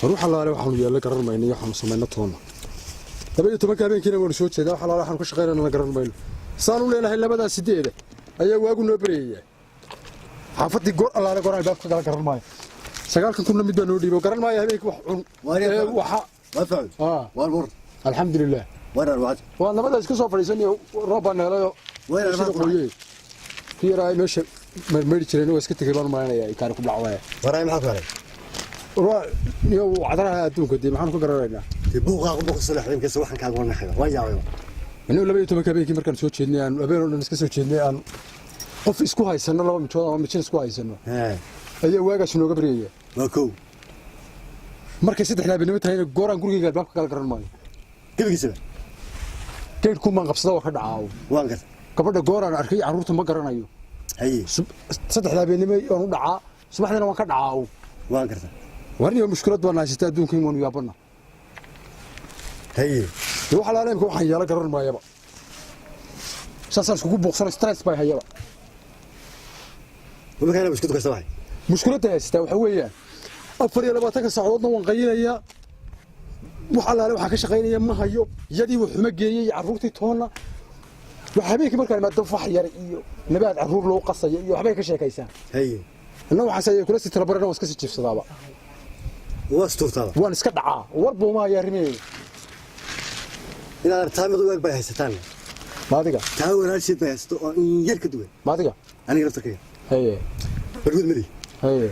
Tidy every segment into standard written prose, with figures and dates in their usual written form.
روح الله عليه وحنا يلا قرر ما إني وحنا سمينا تونا تبي تبكي بين كنا ونسوي كذا وحلا راح نخش غير أنا قرر ما إله صاروا لنا هلا بدأ سديده أيه واقول نبريه حافظتي قر الله على قرآن الباب قرر ما سقالك كنا مدة نودي وقرر ما يهبيك وح وفعل والبر الحمد لله وين الوعد والله بدأ يسكسوا فريسني ربنا لا وين الوعد في رأي مش مريتشرين واسكت كبار ما أنا كانوا كل عوايا وراي محط عليه يو عذرها أدون كدي ما حنقول قررنا بوق الصلاح يمكن سواحن كان قولنا حاجة ويا إنه لما يتوما كبير كي مركز سوتش إني أنا أبين إنه نسكت سوتش إني أنا قف إسكو هاي سنة لو متشوه متشين إسكو هاي سنة هي واقع شنو قبرية ماكو مركز سيد إحنا بنمت هاي الجوران قولي قال بابك قال قرن ماي كيف يسوي كيف تكون من قبضة واحد عاو وانقص قبل الجوران أركي عروته ما قرن أيوه هي سيد إحنا بنمت أنا دعاء صباحنا ما كان عاو وانقص ورني مشكلة وانا شتى دون كي من يابنا هي روح على عليك وحي يلا قرر ما يبا ساسر سكو بوكسر ستريس باي هيبا وما كان مشكلتك صباحي مشكلتها ستا waxa weeyaan 24 saacadoodna waan qaylinaya waxa la waxa ka shaqeynaya ma hayo yadii wuxuu ma geeyay caruurtii toona waxa habeenkii markaa ma dafax yar iyo nabaad caruur loo qasay iyo waxbay ka sheekaysan هي anna waxa say kula si talabarana waa iska sii jiifsadaaba واستورتها waan iska dhacaa warbo ma yarimay إلى تامد وين بيحستان maadiga تاول هالشيء بيحستو إن يركض وين maadiga أنا قلت كذا haye برود مري haye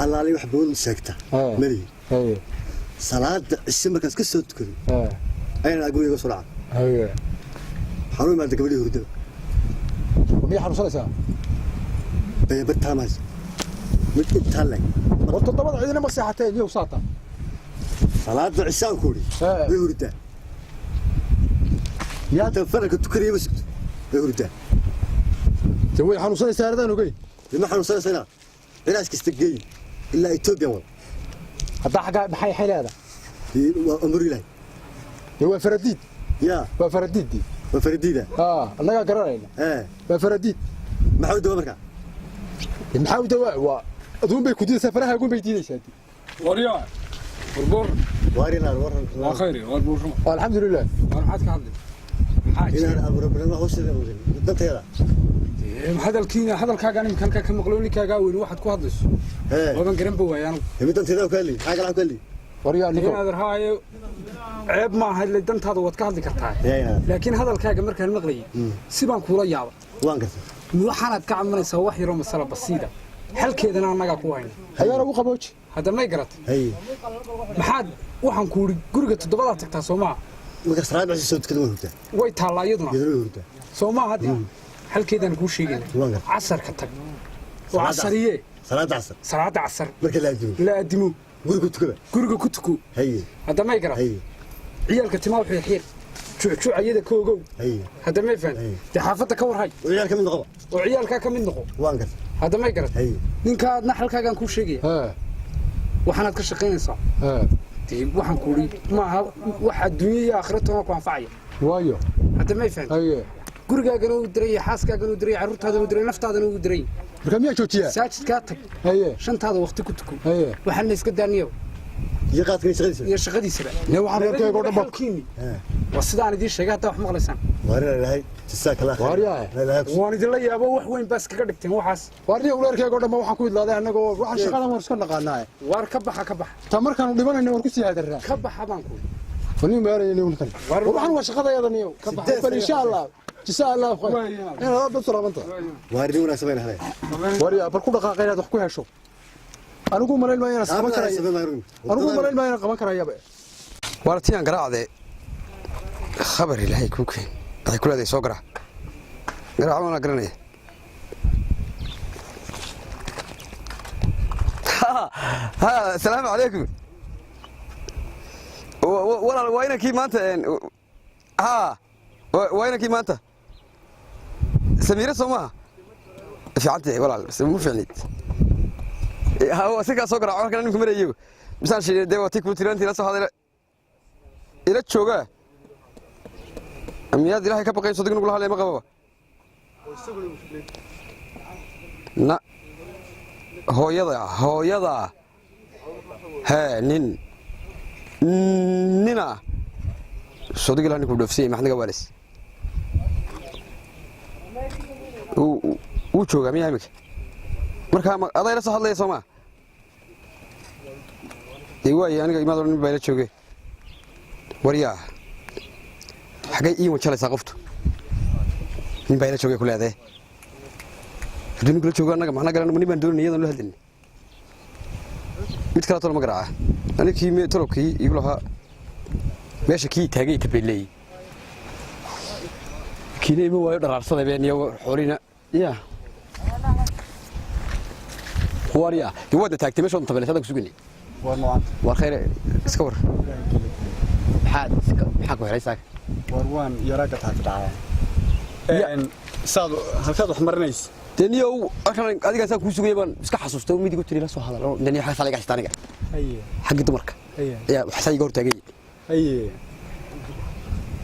الله عليه وحبون سكتة مري haye صلاة السمك كاس كسرت كذا أنا أقول يقول سرعة haye حرام ما تقبليه هرده miya xanuunsanaysaa بتامز متتهلك horta dabada ciidina ma seexateen iyo saata صلاة العشاء كوري بيهرده يا تفرق تكري بس بيهرده way xanuunsanaysaa ardaan ogey لما حنو سنة علاج كستجي إلا إثيوبيا ولا hadda xaga maxay xaleeda أمري له waa faradiid يا waa faradiidi وفرديدة annaga garanayna waa faradiid ما حود مركا maxaa u dawaa waa aduun bay ku diidaysaa faraha agun bay diidaysaa وريا وربور وارينا ورا خيري وربور الحمد لله انا حد كهدل إلى أبو ربنا هو شيء أقول دنت هذا هذا الكينا هذا الكاغا يمكن كان كمقلوني كاغا وين واحد ku hadlayso wadan garan buu waayaan دنت هذا وكالي حاجة لا وكالي waryaa ninka adarhaayo ceeb ma aha ilaa dantaada wad ka hadli kartaa laakiin hadalkaaga markaan maqlayay si baan kula yaaba waan gartay waxaad ka camanaysaa wax yar oo masala basiida halkeedana anaga ku hayna hayana ugu qabooji hada may garat hay maxaad waxaan ku uri guriga todobada tagtaa Soomaa ma kasraad baa soo tukada wada way taalaayaduna yaduna Soomaa hadda halkeedan ku sheegay casarka tag waa casariye salaada casar marka la adimo guriga ku tuko hay hada may garat hay ciyalka timaa wuxuu xiir cucuyada koogow hada may faan xaafada ka warhay ciyalka ka mid noqo waan gartay hada may garat ninkaadna halkaagan ku sheegay waxaad ka shaqeynaysaa waxaan ku uri maaha wax adduunyo iyo aakhirada ku anfacaya waayo hada may faan gurigaagana uu diray xaaskaagana uu diray carruurtaadana uu diray naftaadana uu diray marka miyaa joojiyaa saajidka tag shantaada waqti ku tuko waxaan la iska daaniyo iyo shaqadiisa ne waxaan reerkayga oo dhan balkiini waa sidaan idin sheegay hadda wax maqlaysaan waarina ilaahay tisaaka la waan idin la yaabo wax weyn baas kaga dhigteen waxaas waarniga reerkayga oo dhan waxaan ku idlaaday annagoo waxaan shaqadan war iska naqaanaa waar ka baxa ta markaan dhibanayna war ku sii hadaraa ka baxa baan ku wani meelayna unkan waxaan waa shaqadayada niyo ka baxa bal insha Allah جزاء الله خير انا بس رابنت وارني ولا سبين هذا وريا بركو دقاقين هذا ku hesho anigu maleen ma inaan qaban karayo anigu maleen ma inaan qaban karayo wartiyan garaacde khabar ilaahay ku keen ay kuladay soo garaac wana garanay ha salaamu alaykum wala waynakii maanta ha waynakii maanta سميرة سوما في عندي ولا مو في عندي هو سكة سكر عمرك أنا نكمل يجيب مثلا شيء ده وتيك بترين تلا سو هذا إلى تشوجا أمياد راح يكبر قيس صدق نقول هلا ما قبوا لا هو يضع ها نينا صديق لانك ودفسي ما حنا قوالس و jooga miyaa imika marka aday la soo hadlay Soomaa way aniga imaado nin bayla joogay wariyaa xagay ii wajalaysaa qoftu nin bayla joogay ku leedahay hadii kula jooga anaga maxna garan nin baan doonayay iyadoo la hadlin mid kala tolo ma garaaca anigii me tolobkii igu lahaa meesha kii taagay tabeelay kiinay ma waayo dharaarsaday been iyo xoolina yaa wariyaa wada taagtay meesha uu tabeelay sadaq suginay war khayr iska war maxaa ku helaysaa warwaan yaraga taagtay saado halkaad wax marinaysa taniyo adiga saa ku sugay baan iska xasuustay mid igu tiri la soo hadal dani xaq saliga xistaniga xaq dumarka yaa wax say goor taagay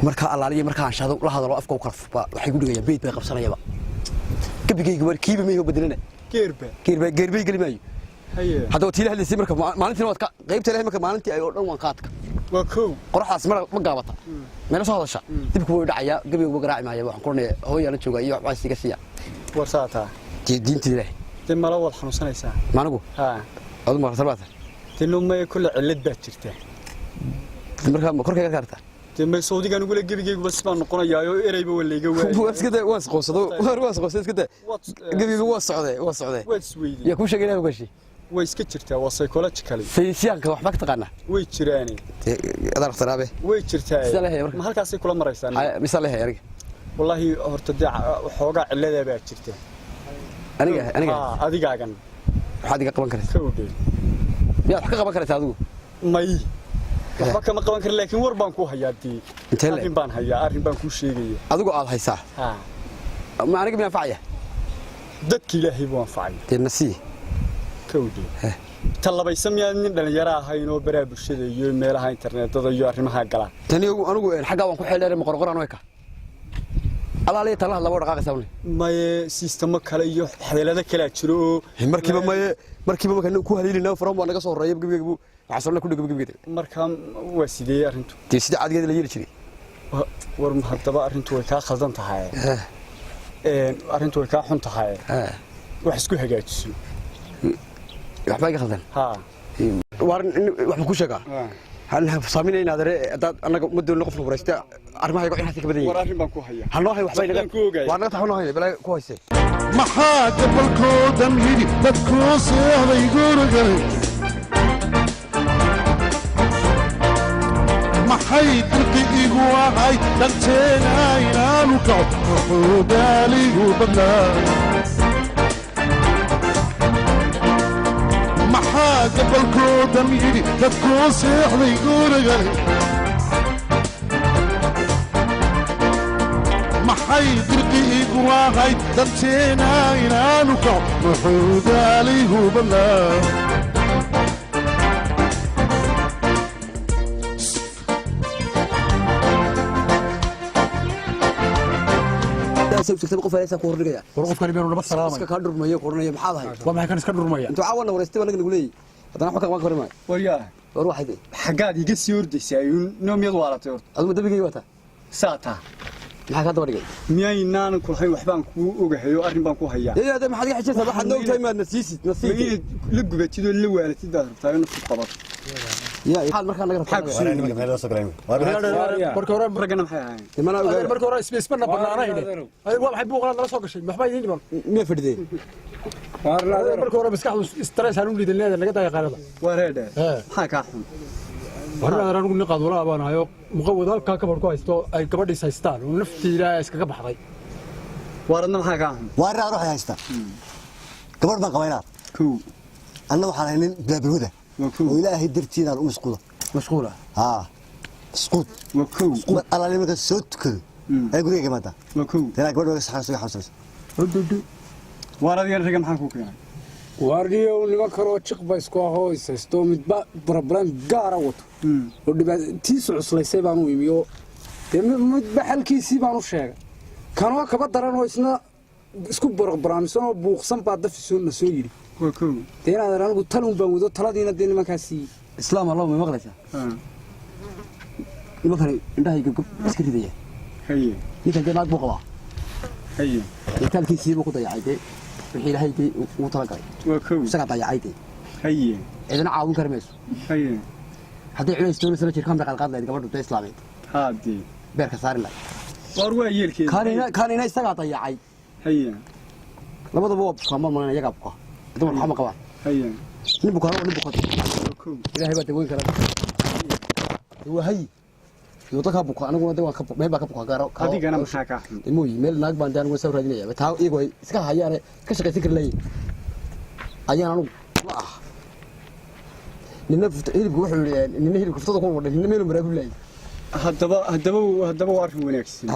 marka allaaliye marka aan shaado la hadalo afka u kala fufba waxay ku dhigayaan beed bay qabsanayaba gabigayga warkiiba meeyo bedelana geerbay galimay hadda tii la hadlaysay marka maalintii waad ka qaybta ilaahay marka maalintii ay oo dhan waan qaadka waa koow qorxaas ma gaabata meel soo hadasha dib ku dhacaya gabiga uga garaaci maayo waxaan qornay hooyana jooga iyo wax iska siya warsaata diintii ilaahay mala wad xanuunsanaysaa maanigu adu ma sarbaata tilmaamay kullu cilad baa jirta marka korkayga karta ma Saudigan ugu gabigaygu bas baan noqonayaa erayba waleega waa iska daa waa qoosado iska daa gabiga waa socday yaa ku sheegay inuu gashi way iska jirtaa waa psychological saysiyaanka wax ma ka taqaana way jiraan adar xaraabe way jirtaa ma halkaas ay kula maraysaan misal leeyahay aniga wallahi horta xoogaa cilada baa jirta adigaagan waxaad iga qaban kartaa yaa wax ka qaban kartaa adigu may waxba kama qaban kar laakiin war baan ku hayaa arrin baan hayaa arrin baan ku sheegaya adigu aad haysaa ma aniga ma faacaya dadka ilaahay buu anfacay nasi kawdi talabaysan yaa nin dhalinyaro ahayn oo baraa bulshada iyo meelaha internetada iyo arrimaha gala tani anigu xagga waan ku xeeldheeray ma qorqoran way ka alaaliye talaha laba dhaqaaqaysaa maye system kale iyo xeelado kale jiro markiiba markaan ku haleelinaa faran baa naga soo horeeyay gabiga waxaan ku dhigay marka waa sidee arrintu sida caadigeeda la yeeli jiray war ma hadaba arrintu way ka khaldan tahay arrintu way ka xun tahay wax isku hagaajiso waxba iga khaldan war wax ku sheegaa hal saameynayna dad anaga madoo qof furaysta arrimaha iga inta ka badan war arrin baan ku hayaa halnoo waxba inaga waa naga taxno hayn bala ku haysay maxaa gabalkoodan yiri dadku seeday gurigay maxay dirqi igu ahay danteena inaanu kaco wuxuu daaligu badnaa maxaa gabalkoodan yiri dadku seexday gurigay maxay dirqi igu ahay danteena inaanu kaco wuxuu daaligu badnaa سويت قف ليس كورنيا ورقف كان بينو نبص سلام اسكا كدرميه كورنيا maxaad hay waa maxay kan iska dhurmaya inta caawna wareystay walaga nagu leeyay hadana waxa ka qormay wariyaa war waxay xagaad iga sii ordisay noomiyad waalatay horta aduma dabigay wata saata maxaa ka dabarigay miyaynaan ku hay waxbaan ku ogahayo arrin baan ku hayaa yaa maxaad iga xijirtaa waxaad noogtay ma nasiisid la gubatid oo la waalatid baad rabtaa in ku qabato yaa xal marka naga rabtaa marka hore ragana maxay ahayn timana ogaay marka hore isbeesbana banaanayne ay waa maxay buuqan la soo gashay maxba idin dhiman ma fadhideen marka hore maskaxdu stress aan u liidan leedahay laga daaqaanada waa reede maxaa ka xun warna anigu niqad wala baan hayo muqawad halka ka barko haysto ay gabadhiis haystaan oo naftiisa iskaga baxday waradna maxaa ka xun waarna ruux haysta gabadh baan qabaynaa anna waxaan haynin bilaabilwada oo ilaahay dartiina u mashquula مسقوط وكو الله اللي مكان صوت كل أقول يا جماعة وكو تلاقي برضو يصحى سوي حمص ردود وارد يرجع محكوك يعني واردي ولما كرو تشق بيسكوا هو يستو متبا بربلان قاروت ودي تيس عسليسي بانو يميو متبا حلكيسي بانو شيغ كانوا كبا دران oo isna isku barbaramisan oo buuqsan baa dafisoo la soo yiri وكو دينا هذا أنا قلت لهم بودو تلا دينا دينا ما كاسي islaam allah ma maqlaysaa nimankan indhahay gabgab iska ridaya هي ninkan dee naag buu qabaa هي itaalkiisii buu ku dayacay dee wixii ilaahay dee ugu talagalay وكو isagaa dayacay dee هي cidina caawin kari mayso هي haddii culays doonaysa la jirkaan bay qalqaad lahayd gabadhu dee islaameed هادي beerka saari lahayd واروا يلكي kaanina isagaa dayacay هي labadaba waa bukaan ma malin iyagaa bukaa dumar maxaa ma qabaan هي nin bukaan oo nin bukaan وكو ilaahay baa daweyn kara waa hay iyo dadka bukaan aniguna dee waan ka meel baa ka bukaan gaaro هذه أنا محاكا mooyi meel naag baan dee anigu soo raadinaya taa iyagoo iska hayaane ka shaqaysan kari lahayn ayaan anigu la ah nina hilibku wuxuu yidhi nina hilibka furtada ku wadhay nina meelu maraa ku laayay هدبا وارفي وناكسين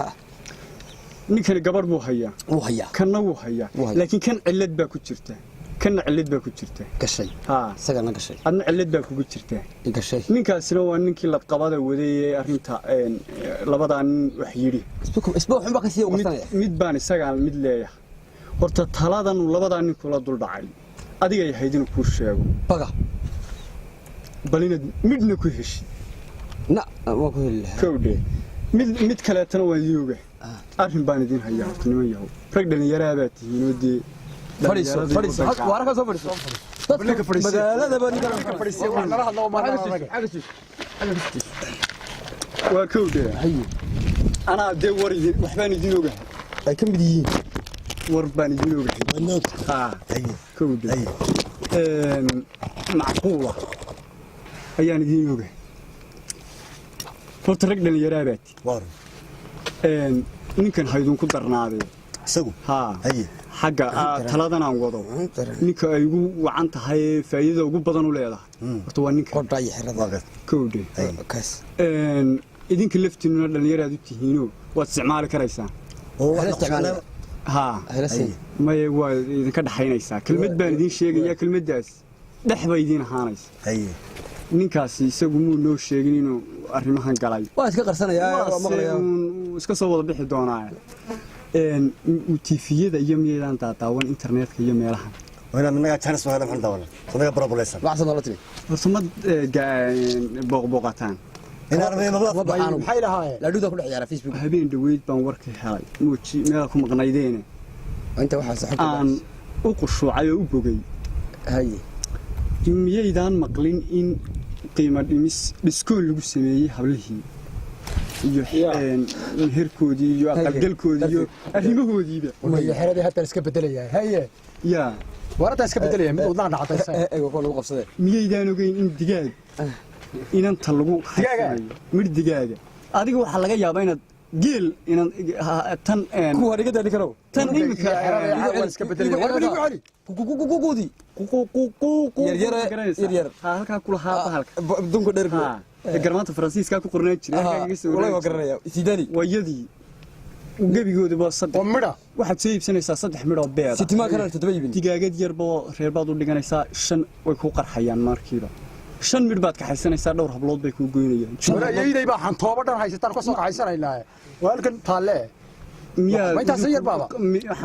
ninkani gabadh buu hayaa wuu hayaa kanna wuu hayaa laakiin kan cilad baa ku jirta kanna cilad baa ku jirta gashay ha isagana gashay adna cilad baa kugu jirta gashay ninkaasina waa ninkii labqabada wadeeyay arrinta labadan wax yiri isbuu xun baa ka sii uqsanaya mid baan isaga mid leeyahay horta taladan labadan nin kula dul dhacay adiga ay haydin ku sheego baga balina midna ku heshay na waa ku heli lahaa kowde mid kale tan waa yooga arrin baan idin hayaa niman yahow rag dhalinyaro baa tihiin oo dee fadhiiso waara ka soo fadhiiso magaalada baa ninka ka fadhiisay waa nala hadlo ma waa kowde anaa dee war idin waxbaan idin ogahay ay ka mid yihiin war baan idin ogahay wanoog ha kowde macquula ayaan idin ogahay horta rag dhalinyaro baa tihiin war ninkan haydun ku darnaaday isagu ha haye xagga taladan aan wado ninka ay ugu wacan tahay faa'iidada ugu badan u leedahay horta waa ninka qodha iyo xirada kowde kaas idinka laftiinuna dhalinyaraad u tihiinoo waad isticmaali karaysaan oo Hal isticmaal. ha haylasin maya waa idinka dhaxaynaysaa kelmad baan idin sheegayaa kelmaddaas dhex bay idiin ahaanaysa haye ninkaasi isagu muu noo sheegin inuu arrimahan galay waa iska qarsanayaa waa maqlayaa iska soo wada bixi doonaa tiifiyada iyo miyaydaan daadaawan internetka iyo meelahan wana minaga chance waa maxan dawana sadaga problem waxsan la tiri horta ma booqbooqataan ina armay maqla maxay lahaayeen la dhuuda ku dhex ciyaara facebook habeen dhaweyd baan warka helay muuji meel ku maqnaydeene inta waxa saxibka aan u qushuucay oo u bogay haye miyaydaan maqlin in qiimo dhimis dhiskoon lagu sameeyey hablihii iyo herkoodii iyo aqalgalkoodii iyo arrimahoodiiba xeradii hadda iska bedelayaan haye yaa warata iska bedelayaan mid wadnaha dhacday eego ko lagu qabsaday miyaydaan ogeyn in digaag inanta lagu xaysanayo mir digaaga adiga waxaa laga yaabaa inaad geel inan tan ku hariga dadi karo tan imika iska bedelayaan kukukukukuudi yar halkaa kula haa bahalka dunka dhergo garmaanta faransiiska ku qornaan jiray wala waa garanaya sidani wayadii gebigooda waa saddex oo midha waxaad soo iibsanaysaa 3 midh oo beeda sitima kana toddoba iibin digaagad yarba reer baad u dhiganaysaa 5 way ku qarxayaan markiiba 5 midh baad ka haysanaysaa dhowr hablood bay ku goynayaan walaayay baa xantooba dhan haysataan ka soo kaxaysanaynaa walkan taalle miyaa intaas yar baaba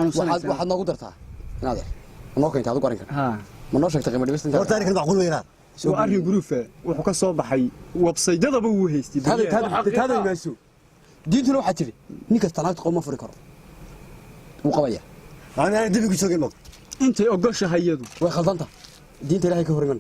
waxaad noogu dartaa inaad noo keenta adu qarin ha ma noo sheegtay qiimo dhimis horta arrin macquul weynaa waa arrin guruufa wuxuu ka soo baxay website-yadaba uu haystay taada imaaso diintuna waxaa tiri nin kasta naagta qooma furi karo wuu qabaya aan dibi ku soo gelmo intay ogoshahay iyadu way khaldanta diinta ilaahay ka hor iman